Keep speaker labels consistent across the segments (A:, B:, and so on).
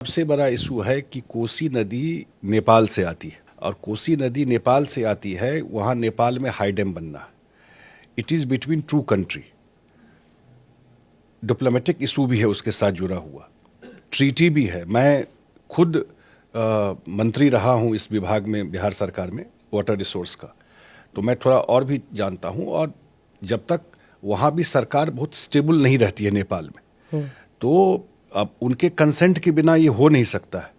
A: सबसे बड़ा इशू है कि कोसी नदी नेपाल से आती है और कोसी नदी नेपाल से आती है। वहाँ नेपाल में हाई डैम बनना है। It is between two country. Diplomatic issue भी है उसके साथ जुड़ा हुआ, ट्रीटी भी है। मैं खुद मंत्री रहा हूँ इस विभाग में, बिहार सरकार में, वाटर रिसोर्स का, तो मैं थोड़ा और भी जानता हूँ। और जब तक वहाँ भी सरकार बहुत स्टेबल नहीं रहती है नेपाल में, तो अब उनके कंसेंट के बिना ये हो नहीं सकता है।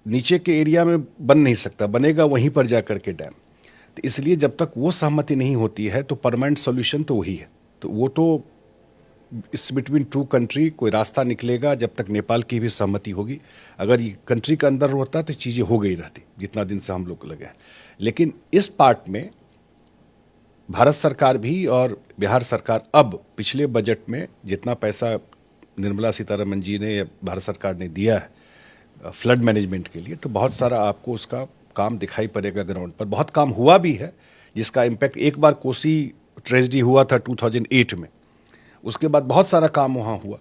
A: नीचे के एरिया में बन नहीं सकता, बनेगा वहीं पर जाकर के डैम। तो इसलिए जब तक वो सहमति नहीं होती है तो परमानेंट सॉल्यूशन तो वही है। तो वो तो इस बिटवीन टू कंट्री कोई रास्ता निकलेगा जब तक नेपाल की भी सहमति होगी। अगर ये कंट्री के अंदर होता तो चीज़ें हो गई रहती, जितना दिन से हम लोग लगे हैं। लेकिन इस पार्ट में भारत सरकार भी और बिहार सरकार, अब पिछले बजट में जितना पैसा निर्मला सीतारमन जी ने, भारत सरकार ने दिया है फ्लड मैनेजमेंट के लिए, तो बहुत सारा आपको उसका काम दिखाई पड़ेगा ग्राउंड पर। बहुत काम हुआ भी है जिसका इम्पैक्ट, एक बार कोसी ट्रेजेडी हुआ था 2008 में, उसके बाद बहुत सारा काम वहाँ हुआ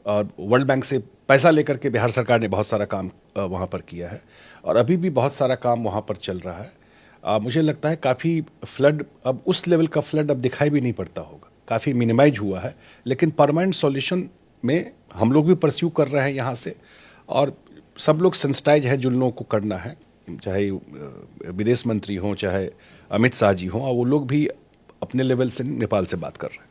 A: और वर्ल्ड बैंक से पैसा लेकर के बिहार सरकार ने बहुत सारा काम वहाँ पर किया है और अभी भी बहुत सारा काम वहाँ पर चल रहा है। मुझे लगता है काफ़ी फ्लड, अब उस लेवल का फ्लड अब दिखाई भी नहीं पड़ता होगा, काफ़ी मिनिमाइज हुआ है। लेकिन परमानेंट सॉल्यूशन में हम लोग भी परस्यू कर रहे हैं यहाँ से, और सब लोग सेंसिटाइज है जिन लोगों को करना है, चाहे विदेश मंत्री हों, चाहे अमित शाह जी हों, और वो लोग भी अपने लेवल से नेपाल से बात कर रहे हैं।